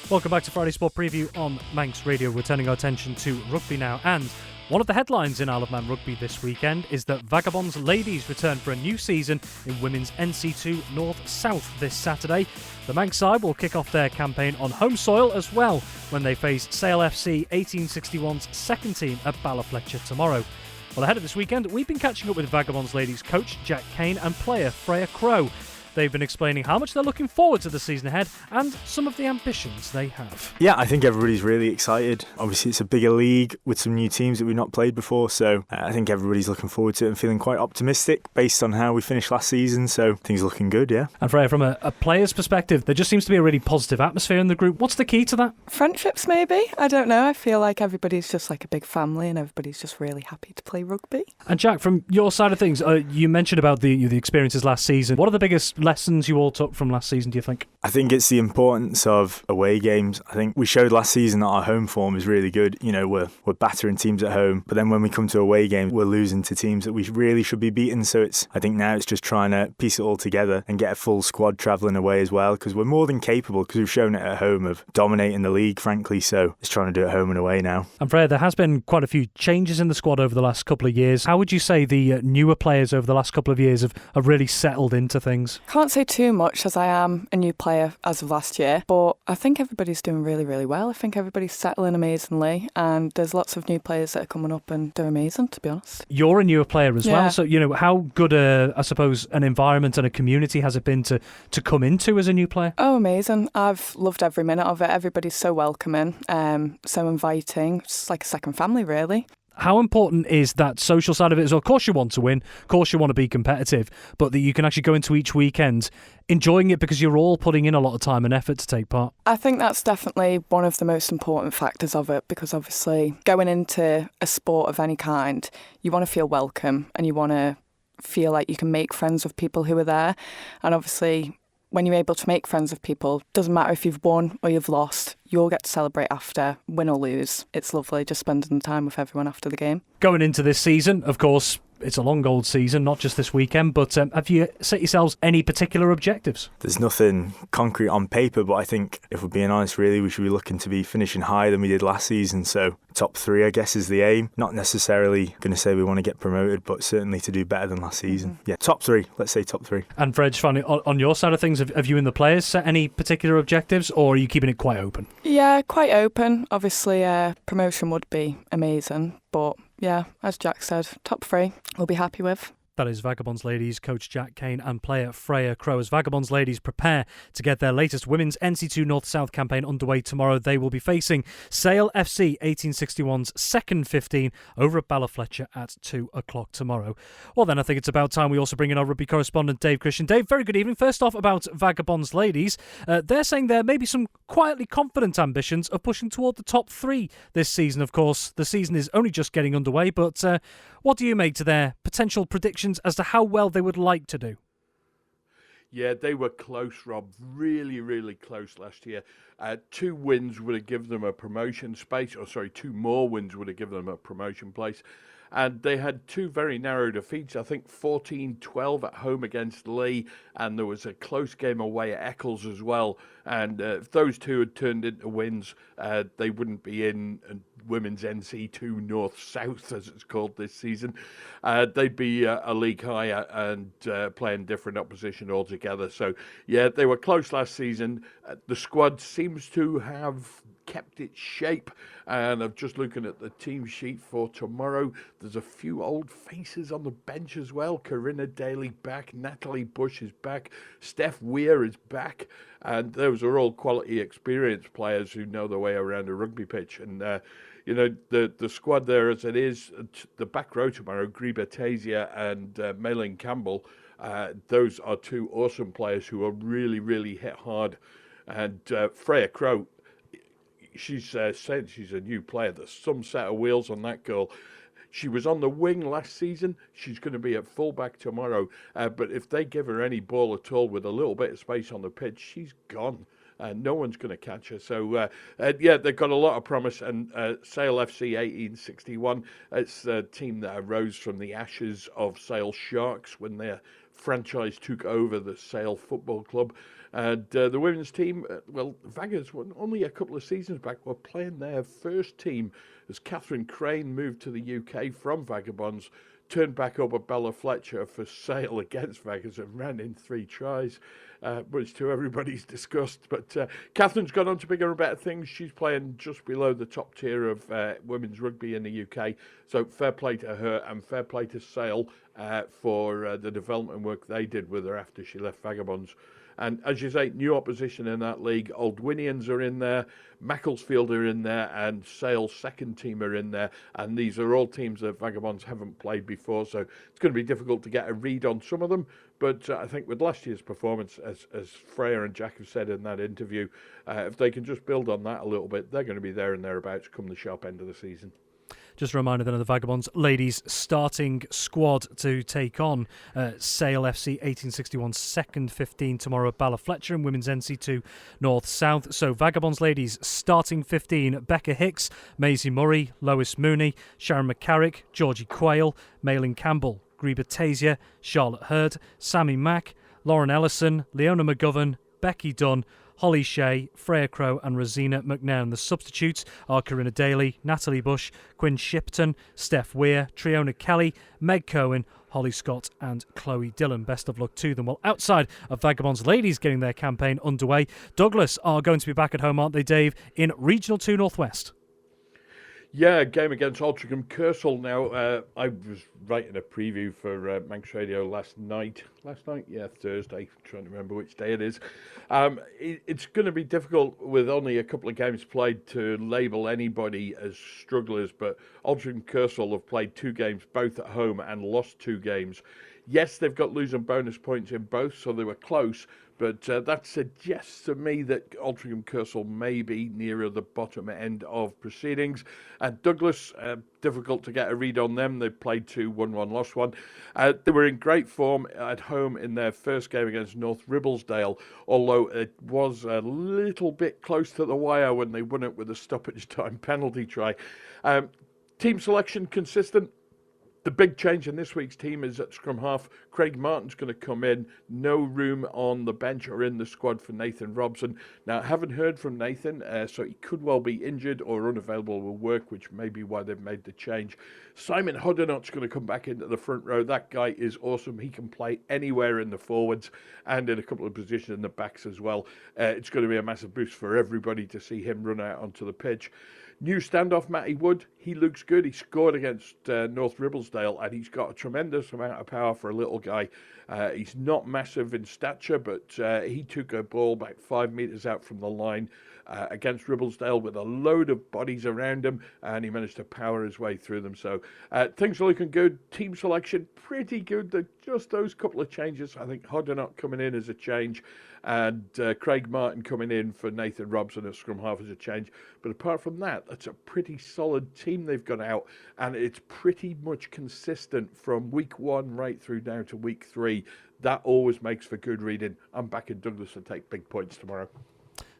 Welcome back to Friday Sport Preview on Manx Radio. We're turning our attention to rugby now, and one of the headlines in Isle of Man rugby this weekend is that Vagabonds Ladies return for a new season in women's NC2 North-South this Saturday. The Manx side will kick off their campaign on home soil as well when they face Sale FC 1861's second team at Ballafletcher tomorrow. Well, ahead of this weekend, we've been catching up with Vagabonds Ladies coach Jack Caine and player Freya Crowe. They've been explaining how much they're looking forward to the season ahead and some of the ambitions they have. Yeah, I think everybody's really excited. Obviously, it's a bigger league with some new teams that we've not played before, so I think everybody's looking forward to it and feeling quite optimistic based on how we finished last season, so things are looking good, yeah. And Freya, from a player's perspective, there just seems to be a really positive atmosphere in the group. What's the key to that? Friendships, maybe. I don't know. I feel like everybody's just like a big family and everybody's just really happy to play rugby. And Jack, from your side of things, you mentioned about the experiences last season. What are the biggest lessons you all took from last season, do you think? I think it's the importance of away games. I think we showed last season that our home form is really good. You know, we're battering teams at home, but then when we come to away games, we're losing to teams that we really should be beating. So I think now it's just trying to piece it all together and get a full squad travelling away as well, because we're more than capable, because we've shown it at home of dominating the league, frankly. So it's trying to do it home and away now. And Freya, there has been quite a few changes in the squad over the last couple of years. How would you say the newer players over the last couple of years have really settled into things? Can't say too much, as I am a new player as of last year, but I think everybody's doing really, really well. I think everybody's settling amazingly, and there's lots of new players that are coming up and they're amazing, to be honest. You're a newer player as well, so you know, how good I suppose an environment and a community has it been to come into as a new player? Oh, amazing. I've loved every minute of it. Everybody's so welcoming, so inviting. It's like a second family, really. How important is that social side of it as well? Of course you want to win, of course you want to be competitive, but that you can actually go into each weekend enjoying it because you're all putting in a lot of time and effort to take part. I think that's definitely one of the most important factors of it, because obviously going into a sport of any kind, you want to feel welcome and you want to feel like you can make friends with people who are there. And obviously when you're able to make friends with people, doesn't matter if you've won or you've lost, you'll get to celebrate after, win or lose. It's lovely just spending the time with everyone after the game. Going into this season, of course, it's a long old season, not just this weekend, but have you set yourselves any particular objectives? There's nothing concrete on paper, but I think if we're being honest, really, we should be looking to be finishing higher than we did last season. So top 3, I guess, is the aim. Not necessarily going to say we want to get promoted, but certainly to do better than last season. Yeah, top 3. Let's say top 3. And Fred, finally, on your side of things, have you and the players set any particular objectives, or are you keeping it quite open? Yeah, quite open. Obviously, promotion would be amazing, but yeah, as Jack said, top 3 we'll be happy with. That is Vagabonds Ladies coach Jack Caine and player Freya Crowe. As Vagabonds Ladies prepare to get their latest women's NC2 North-South campaign underway tomorrow, they will be facing Sale FC 1861's second 15 over at Balafletcher at 2 o'clock tomorrow. Well then, I think it's about time we also bring in our rugby correspondent Dave Christian. Dave, very good evening. First off, about Vagabonds Ladies, they're saying there may be some quietly confident ambitions of pushing toward the top 3 this season. Of course, the season is only just getting underway, but what do you make to their potential predictions as to how well they would like to do? Yeah, they were close, Rob. Really, really close last year. 2 wins would have given them a promotion space. 2 more wins would have given them a promotion place. And they had 2 very narrow defeats. I think 14-12 at home against Lee, and there was a close game away at Eccles as well. And if those 2 had turned into wins, they wouldn't be in Women's NC2 North-South, as it's called this season. They'd be a league higher and playing different opposition altogether. So, yeah, they were close last season. The squad seems to have kept its shape, and I'm just looking at the team sheet for tomorrow. There's a few old faces on the bench as well. Corinna Daly back, Natalie Bush is back, Steph Weir is back, and those are all quality experienced players who know their way around a rugby pitch. And the squad there as it is, the back row tomorrow, Greba Tasia and Maylin Campbell, those are 2 awesome players who are really, really hit hard. And Freya Crowe, she's said she's a new player. There's some set of wheels on that girl. She was on the wing last season. She's going to be at fullback tomorrow. But if they give her any ball at all with a little bit of space on the pitch, she's gone. No one's going to catch her. So, they've got a lot of promise. And Sale FC 1861, it's a team that arose from the ashes of Sale Sharks when their franchise took over the Sale Football Club. And the women's team, Vaggers, only a couple of seasons back, were playing their first team as Catherine Crane moved to the UK from Vagabonds, turned back up at Balafletcher for Sale against Vaggers and ran in 3 tries, much to everybody's disgust. But Catherine's gone on to bigger and better things. She's playing just below the top tier of women's rugby in the UK. So fair play to her and fair play to Sale for the development work they did with her after she left Vagabonds. And as you say, new opposition in that league. Aldwinians are in there, Macclesfield are in there, and Sale's second team are in there. And these are all teams that Vagabonds haven't played before, so it's going to be difficult to get a read on some of them. But I think with last year's performance, as Freya and Jack have said in that interview, if they can just build on that a little bit, they're going to be there and thereabouts come the sharp end of the season. Just a reminder then of the Vagabonds Ladies starting squad to take on Sale FC 1861's second 15 tomorrow at Balafletcher in Women's NC2 North-South. So Vagabonds Ladies starting 15, Becca Hicks, Maisie Murray, Lois Mooney, Sharon McCarrick, Georgie Quayle, Maylin Campbell, Greba Tasia, Charlotte Hurd, Sammy Mack, Lauren Ellison, Leona McGovern, Becky Dunn, Holly Shea, Freya Crowe and Rosina McNairn. The substitutes are Corinna Daly, Natalie Bush, Quinn Shipton, Steph Weir, Triona Kelly, Meg Cohen, Holly Scott and Chloe Dillon. Best of luck to them. Well, outside of Vagabonds Ladies getting their campaign underway, Douglas are going to be back at home, aren't they, Dave, in Regional 2 Northwest? Yeah, game against Altrincham Kersal. Now, I was writing a preview for Manx Radio last night. Yeah, Thursday. Trying to remember which day it is. It's going to be difficult with only a couple of games played to label anybody as strugglers, but Altrincham Kersal have played 2 games both at home and lost 2 games. Yes, they've got losing bonus points in both, so they were close. But that suggests to me that Altrincham may be nearer the bottom end of proceedings. And Douglas, difficult to get a read on them. They played 2, won 1, lost 1. They were in great form at home in their first game against North Ribblesdale, although it was a little bit close to the wire when they won it with a stoppage time penalty try. Team selection consistent. The big change in this week's team is at scrum half. Craig Martin's going to come in. No room on the bench or in the squad for Nathan Robson. Now, I haven't heard from Nathan, so he could well be injured or unavailable with work, which may be why they've made the change. Simon Hoddinot's going to come back into the front row. That guy is awesome. He can play anywhere in the forwards and in a couple of positions in the backs as well. It's going to be a massive boost for everybody to see him run out onto the pitch. New standoff, Matty Wood. He looks good. He scored against North Ribblesdale, and he's got a tremendous amount of power for a little guy. He's not massive in stature, but he took a ball about 5 metres out from the line against Ribblesdale with a load of bodies around him, and he managed to power his way through them. So things are looking good. Team selection, pretty good. Just those couple of changes. I think Hoddinot coming in as a change, and Craig Martin coming in for Nathan Robson at scrum half as a change. But apart from that, that's a pretty solid team they've got out, and it's pretty much consistent from week 1 right through down to week 3. That always makes for good reading. I'm back in Douglas to take big points tomorrow.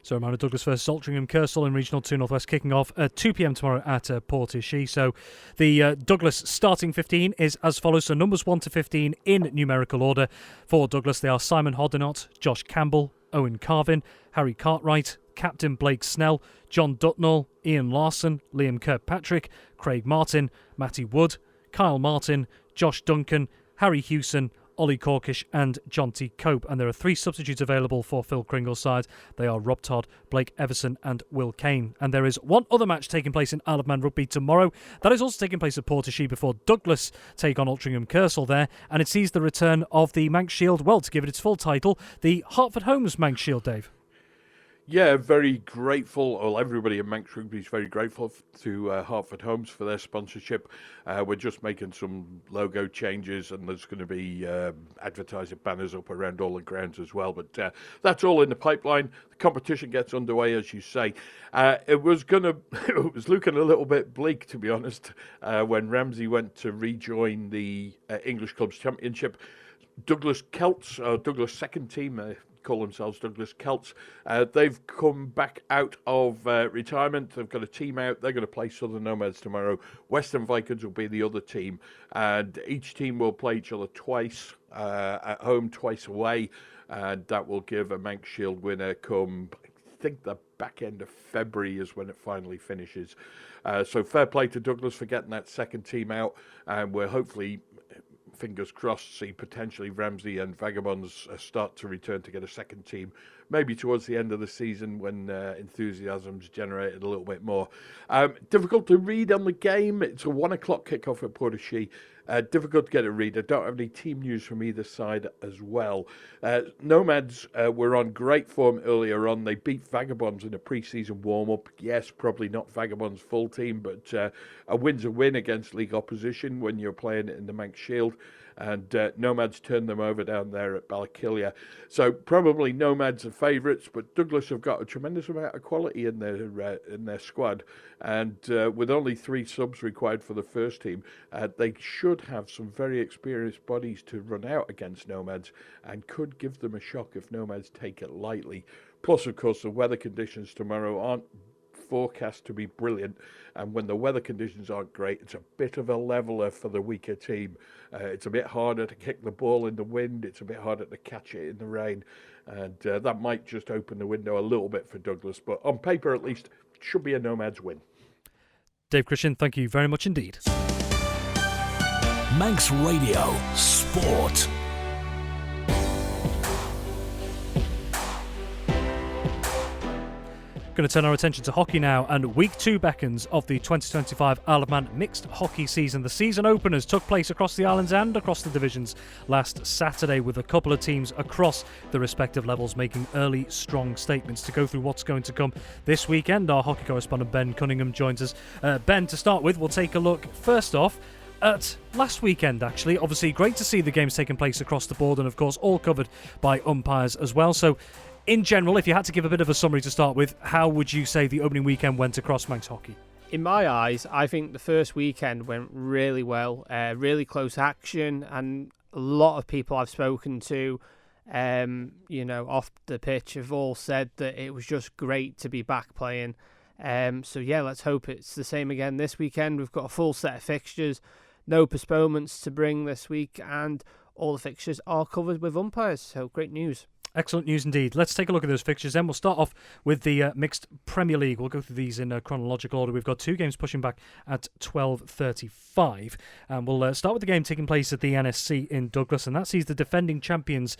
So Mount Douglas versus Altrincham Kersal in Regional 2 North West, kicking off at 2 p.m. tomorrow at Portishead. So the Douglas starting 15 is as follows. So numbers 1 to 15 in numerical order. For Douglas, they are Simon Hoddinot, Josh Campbell, Owen Carvin, Harry Cartwright, Captain Blake Snell, John Dutnall, Ian Larson, Liam Kirkpatrick, Craig Martin, Matty Wood, Kyle Martin, Josh Duncan, Harry Hewson, Ollie Corkish and John T. Cope. And there are 3 substitutes available for Phil Kringle's side. They are Rob Todd, Blake Everson and Will Caine. And there is one other match taking place in Isle of Man Rugby tomorrow. That is also taking place at Portishead before Douglas take on Altrincham Kersal there. And it sees the return of the Manx Shield, well, to give it its full title, the Hertford Homes Manx Shield, Dave. Yeah, very grateful. Well, everybody in Manx Rugby is very grateful to Hertford Homes for their sponsorship. We're just making some logo changes, and there's going to be advertising banners up around all the grounds as well. But that's all in the pipeline. The competition gets underway, as you say. It was looking a little bit bleak, to be honest, when Ramsey went to rejoin the English Clubs Championship. Douglas Celts, Douglas second team, call themselves Douglas Celts. They've come back out of retirement. They've got a team out. They're going to play Southern Nomads tomorrow. Western Vikings will be the other team. And each team will play each other twice at home, twice away. And that will give a Manx Shield winner come, I think, the back end of February is when it finally finishes. So fair play to Douglas for getting that second team out. And we're hopefully, fingers crossed, see potentially Ramsey and Vagabonds start to return to get a second team, maybe towards the end of the season when enthusiasm's generated a little bit more. Difficult to read on the game. It's a 1 o'clock kickoff at Portishead. Difficult to get a read. I don't have any team news from either side as well. Nomads were on great form earlier on. They beat Vagabonds in a pre-season warm-up. Yes, probably not Vagabonds' full team, but a win's a win against league opposition when you're playing in the Manx Shield. And Nomads turned them over down there at Ballakillia. So probably Nomads are favourites, but Douglas have got a tremendous amount of quality in their squad. And with only 3 subs required for the first team, they should have some very experienced bodies to run out against Nomads and could give them a shock if Nomads take it lightly. Plus, of course, the weather conditions tomorrow aren't forecast to be brilliant, and when the weather conditions aren't great, it's a bit of a leveller for the weaker team. It's a bit harder to kick the ball in the wind, it's a bit harder to catch it in the rain, and that might just open the window a little bit for Douglas, but on paper at least, it should be a Nomads win. Dave Christian, thank you very much indeed. Manx Radio Sport. Going to turn our attention to hockey now, and week 2 beckons of the 2025 Isle of Man mixed hockey season. The season openers took place across the islands and across the divisions last Saturday, with a couple of teams across the respective levels making early strong statements. To go through what's going to come this weekend, our hockey correspondent Ben Cunningham joins us. Ben, to start with, we'll take a look first off. at last weekend, actually. Obviously, great to see the games taking place across the board and, of course, all covered by umpires as well. So, in general, if you had to give a bit of a summary to start with, how would you say the opening weekend went across Manx hockey? In my eyes, I think the first weekend went really well. Really close action, and a lot of people I've spoken to, off the pitch have all said that it was just great to be back playing. Let's hope it's the same again this weekend. We've got a full set of fixtures, no postponements to bring this week, and all the fixtures are covered with umpires, so great news. Excellent news indeed. Let's take a look at those fixtures then. We'll start off with the Mixed Premier League. We'll go through these in chronological order. We've got two games pushing back at 12:35. And we'll start with the game taking place at the NSC in Douglas, and that sees the defending champions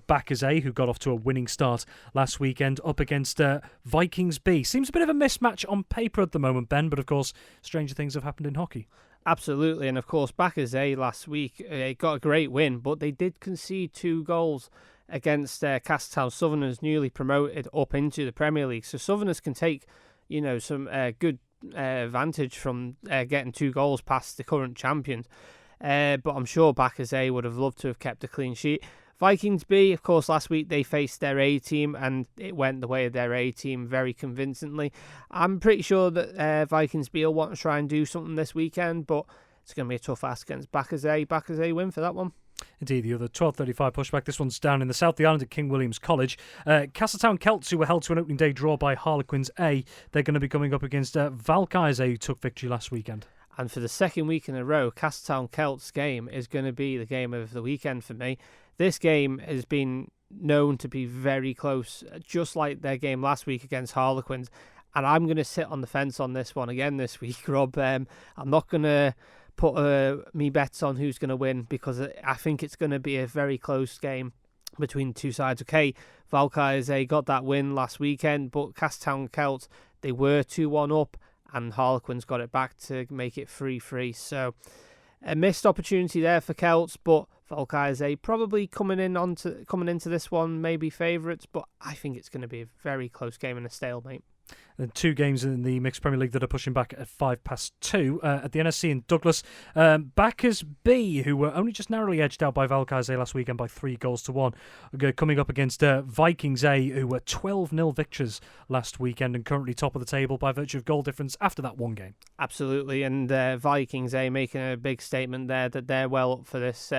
Backers A, who got off to a winning start last weekend, up against Vikings B. Seems a bit of a mismatch on paper at the moment, Ben, but of course, stranger things have happened in hockey. Absolutely, and of course, Backers A last week got a great win, but they did concede 2 goals against Castletown Southerners, newly promoted up into the Premier League. So Southerners can take, some good advantage from getting 2 goals past the current champions. But I'm sure Backers A would have loved to have kept a clean sheet. Vikings B, of course, last week they faced their A team and it went the way of their A team very convincingly. I'm pretty sure that Vikings B will want to try and do something this weekend, but it's going to be a tough ask against Backers A. Backers A win for that one. Indeed, the other 12:35 pushback. This one's down in the south of the island at King William's College. Castletown Celts, who were held to an opening day draw by Harlequins A, they're going to be coming up against Valkyries A, who took victory last weekend. And for the second week in a row, Castletown Celts game is going to be the game of the weekend for me. This game has been known to be very close, just like their game last week against Harlequins. And I'm going to sit on the fence on this one again this week, Rob. I'm not going to put me bets on who's going to win, because I think it's going to be a very close game between two sides. Okay, Valkyries, they got that win last weekend, but Castletown Celts, they were 2-1 up, and Harlequins got it back to make it 3-3. So a missed opportunity there for Celts, but Valkyries probably coming into this one maybe favourites, but I think it's going to be a very close game and a stalemate. And 2 games in the Mixed Premier League that are pushing back at 2:05 at the NSC in Douglas. Backers B, who were only just narrowly edged out by Valkyries A last weekend by 3-1, coming up against Vikings A, who were 12-0 victors last weekend and currently top of the table by virtue of goal difference after that one game. Absolutely, and Vikings A making a big statement there that they're well up for this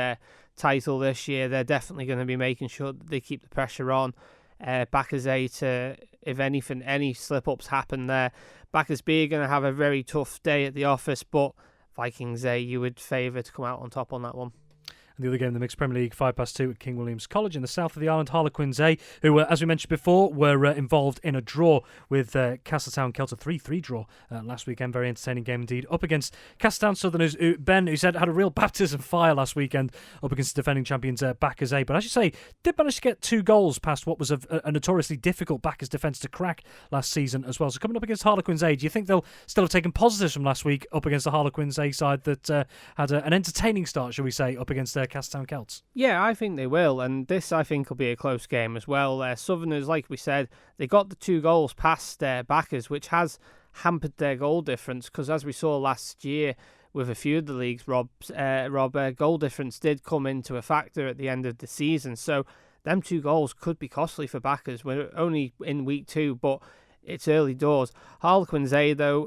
title this year. They're definitely going to be making sure that they keep the pressure on Backers A to, if anything, any slip-ups happen there. Backers B are going to have a very tough day at the office, but Vikings A you would favour to come out on top on that one. The other game in the Mixed Premier League, 2:05 at King William's College in the south of the island, Harlequins A, who, as we mentioned before, were involved in a draw with Castletown Celts, a 3-3 draw last weekend. Very entertaining game indeed. Up against Castletown Southerners, Ben, who said had a real baptism fire last weekend up against the defending champions Backers A. But as you say, did manage to get 2 goals past what was a notoriously difficult Backers defence to crack last season as well. So coming up against Harlequins A, do you think they'll still have taken positives from last week up against the Harlequins A side that had an entertaining start, shall we say, up against Castletown Celts? Yeah, I think they will, and this I think will be a close game as well. Southerners, like we said, they got the 2 goals past their Backers, which has hampered their goal difference, because as we saw last year with a few of the leagues, Rob, goal difference did come into a factor at the end of the season, so them 2 goals could be costly for Backers. We're only in week 2, but it's early doors. Harlequins A, though,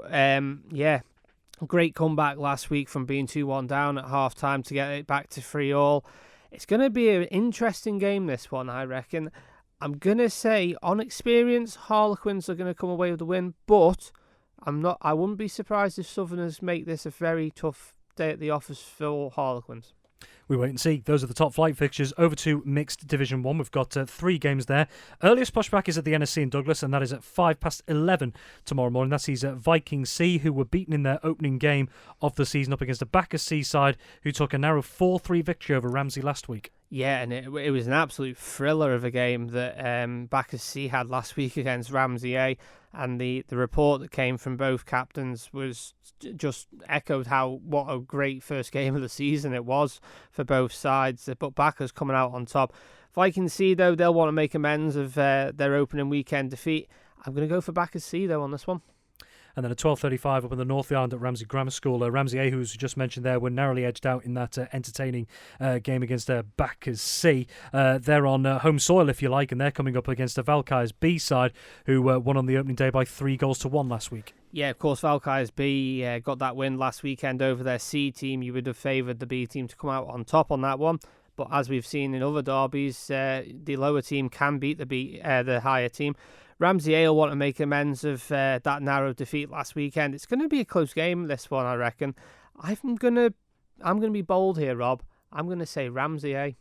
great comeback last week from being 2-1 down at half-time to get it back to 3-3. It's going to be an interesting game, this one, I reckon. I'm going to say, on experience, Harlequins are going to come away with the win, but I wouldn't be surprised if Southerners make this a very tough day at the office for Harlequins. We wait and see. Those are the top flight fixtures. Over to Mixed Division 1. We've got 3 games there. Earliest pushback is at the NSC in Douglas, and that is at 11:05 tomorrow morning. That sees Vikings C, who were beaten in their opening game of the season up against the Backers C side, who took a narrow 4-3 victory over Ramsey last week. Yeah, and it was an absolute thriller of a game that Backers C had last week against Ramsey A, and the report that came from both captains was just echoed what a great first game of the season it was for both sides, but Backers coming out on top. Vikings C, though, they'll want to make amends of their opening weekend defeat. I'm going to go for Backers C, though, on this one. And then at 12:35 up in the North Yard at Ramsey Grammar School, Ramsey A, who's just mentioned there, were narrowly edged out in that entertaining game against Backers C. They're on home soil, if you like, and they're coming up against the Valkyries B side, who won on the opening day by 3-1 last week. Yeah, of course, Valkyries B got that win last weekend over their C team. You would have favoured the B team to come out on top on that one. But as we've seen in other derbies, the lower team can beat the higher team. Ramsey A will want to make amends of that narrow defeat last weekend. It's going to be a close game, this one, I reckon. I'm going to be bold here, Rob. I'm going to say Ramsey A.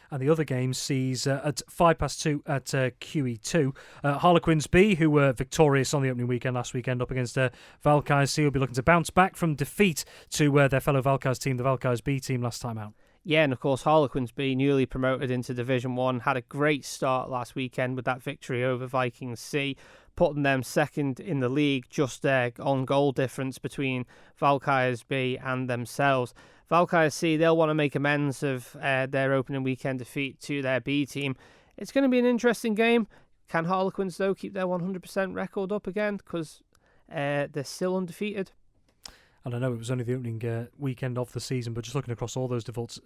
And the other game sees at 2:05 at QE2, Harlequins B, who were victorious on the opening weekend last weekend up against Valkyries C, will be looking to bounce back from defeat to their fellow Valkyries team, the Valkyries B team, last time out. Yeah, and of course, Harlequins B, newly promoted into Division 1, had a great start last weekend with that victory over Vikings C, putting them second in the league, just on goal difference between Valkyries B and themselves. Valkyries C, they'll want to make amends of their opening weekend defeat to their B team. It's going to be an interesting game. Can Harlequins, though, keep their 100% record up again? Because they're still undefeated. And I know it was only the opening weekend of the season, but just looking across all those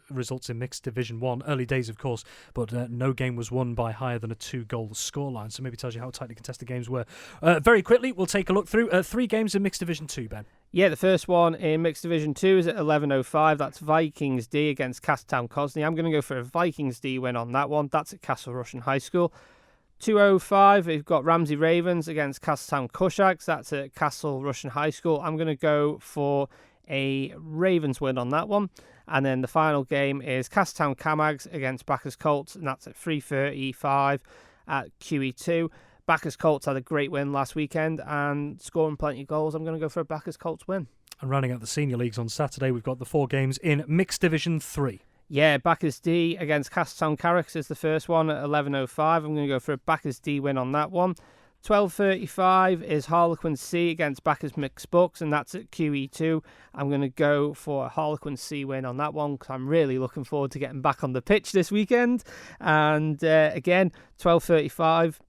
results in Mixed Division 1, early days, of course, but no game was won by higher than a 2-goal scoreline, so maybe tells you how tightly contested games were. Very quickly, we'll take a look through 3 games in Mixed Division 2, Ben. Yeah, the first one in Mixed Division 2 is at 11:05. That's Vikings D against Castletown Cosney. I'm going to go for a Vikings D win on that one. That's at Castle Rushen High School. 2:05, we've got Ramsey Ravens against Castletown Cushags. That's at Castle Rushen High School. I'm going to go for a Ravens win on that one. And then the final game is Castletown Camags against Backers Colts, and that's at 3:35 at QE2. Backers Colts had a great win last weekend and scoring plenty of goals. I'm going to go for a Backers Colts win. And rounding out the senior leagues on Saturday, we've got the 4 games in Mixed Division 3. Yeah, Backers D against Castletown Carricks is the first one at 11:05. I'm going to go for a Backers D win on that one. 12:35 is Harlequins C against Backers Mixed Bucks, and that's at QE2. I'm going to go for a Harlequins C win on that one because I'm really looking forward to getting back on the pitch this weekend. And again, 12:35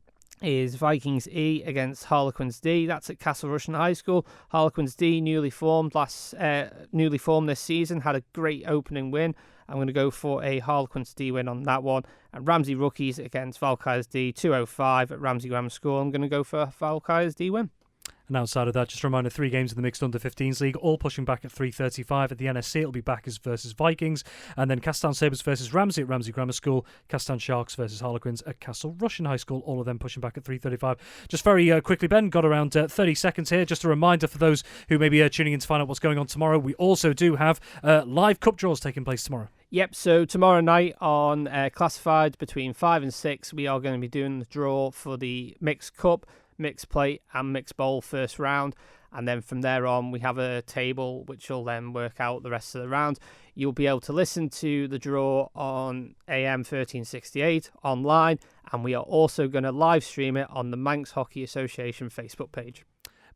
is Vikings E against Harlequins D. That's at Castle Rushen High School. Harlequins D, newly formed this season, had a great opening win. I'm going to go for a Harlequins D win on that one. And Ramsey Rookies against Valkyries D, 2:05 at Ramsey Grammar School. I'm going to go for a Valkyries D win. And outside of that, just a reminder, 3 games in the Mixed Under-15s League, all pushing back at 3:35. At the NSC, it'll be Backers versus Vikings. And then Castletown Sabres versus Ramsey at Ramsey Grammar School. Castletown Sharks versus Harlequins at Castle Rushen High School. All of them pushing back at 3:35. Just very quickly, Ben, got around 30 seconds here. Just a reminder for those who may be tuning in to find out what's going on tomorrow. We also do have live cup draws taking place tomorrow. Yep, so tomorrow night on Classified between 5 and 6, we are going to be doing the draw for the Mixed Cup, Mixed Plate and Mixed Bowl first round. And then from there on, we have a table which will then work out the rest of the round. You'll be able to listen to the draw on AM 1368 online. And we are also going to live stream it on the Manx Hockey Association Facebook page.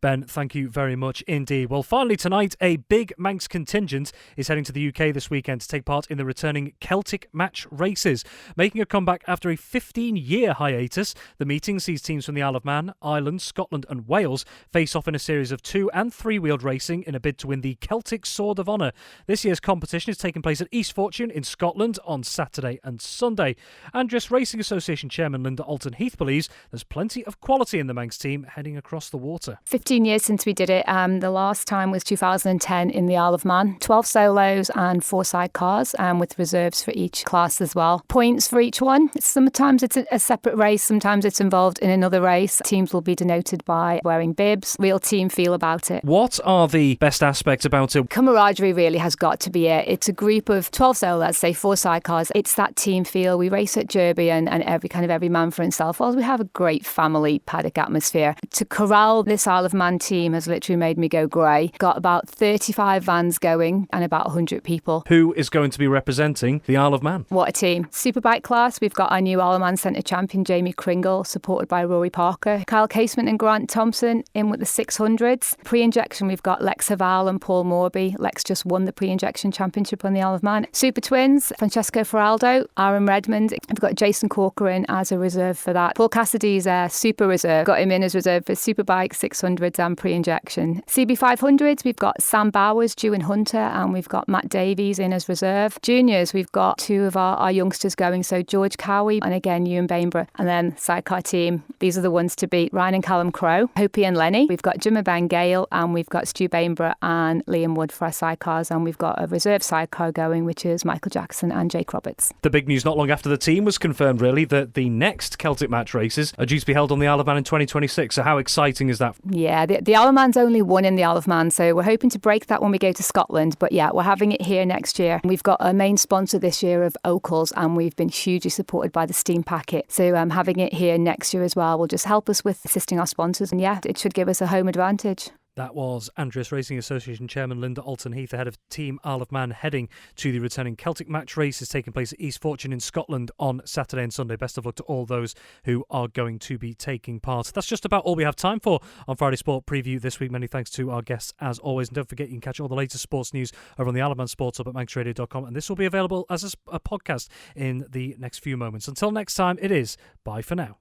Ben, thank you very much indeed. Well, finally tonight, a big Manx contingent is heading to the UK this weekend to take part in the returning Celtic Match Races. Making a comeback after a 15-year hiatus, the meeting sees teams from the Isle of Man, Ireland, Scotland and Wales face off in a series of 2- and 3-wheeled racing in a bid to win the Celtic Sword of Honour. This year's competition is taking place at East Fortune in Scotland on Saturday and Sunday. Andres Racing Association Chairman Linda Alton-Heath believes there's plenty of quality in the Manx team heading across the water. 15 years since we did it. The last time was 2010 in the Isle of Man. 12 solos and 4 sidecars, with reserves for each class as well. Points for each one. Sometimes it's a separate race, sometimes it's involved in another race. Teams will be denoted by wearing bibs. Real team feel about it. What are the best aspects about it? Camaraderie really has got to be it. It's a group of 12 solos, say 4 sidecars. It's that team feel. We race at Derby and every man for himself. Well, we have a great family paddock atmosphere. To corral this Isle of Man team has literally made me go grey. Got about 35 vans going and about 100 people. Who is going to be representing the Isle of Man? What a team. Superbike class, we've got our new Isle of Man Centre champion Jamie Kringle, supported by Rory Parker. Kyle Casement and Grant Thompson in with the 600s. Pre-injection, we've got Lex Haval and Paul Morby. Lex just won the pre-injection championship on the Isle of Man. Super twins, Francesco Feraldo, Aaron Redmond. We've got Jason Corcoran as a reserve for that. Paul Cassidy's super reserve. Got him in as reserve for Superbike 600 1600s and pre-injection. CB500s, we've got Sam Bowers, Dewin Hunter, and we've got Matt Davies in as reserve. Juniors, we've got two of our youngsters going, so George Cowie and again Ewan Bainborough. And then sidecar team, these are the ones to beat: Ryan and Callum Crowe, Hopi and Lenny. We've got Jimmy Bangale, and we've got Stu Bainborough and Liam Wood for our sidecars, and we've got a reserve sidecar going, which is Michael Jackson and Jake Roberts. The big news not long after the team was confirmed, really, that the next Celtic Match Races are due to be held on the Isle of Man in 2026. So how exciting is that? Yeah, the Isle of Man's only one in the Isle of Man, so we're hoping to break that when we go to Scotland. But yeah, we're having it here next year. We've got a main sponsor this year of Ocals, and we've been hugely supported by the Steam Packet. So having it here next year as well will just help us with assisting our sponsors. And yeah, it should give us a home advantage. That was Andreas Racing Association Chairman Linda Alton-Heath, ahead of Team Isle of Man, heading to the returning Celtic Match Races taking place at East Fortune in Scotland on Saturday and Sunday. Best of luck to all those who are going to be taking part. That's just about all we have time for on Friday Sport Preview this week. Many thanks to our guests as always. And don't forget, you can catch all the latest sports news over on the Isle of Man Sports Hub at manxradio.com. And this will be available as a podcast in the next few moments. Until next time, it is bye for now.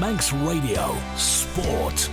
Manx Radio Sport.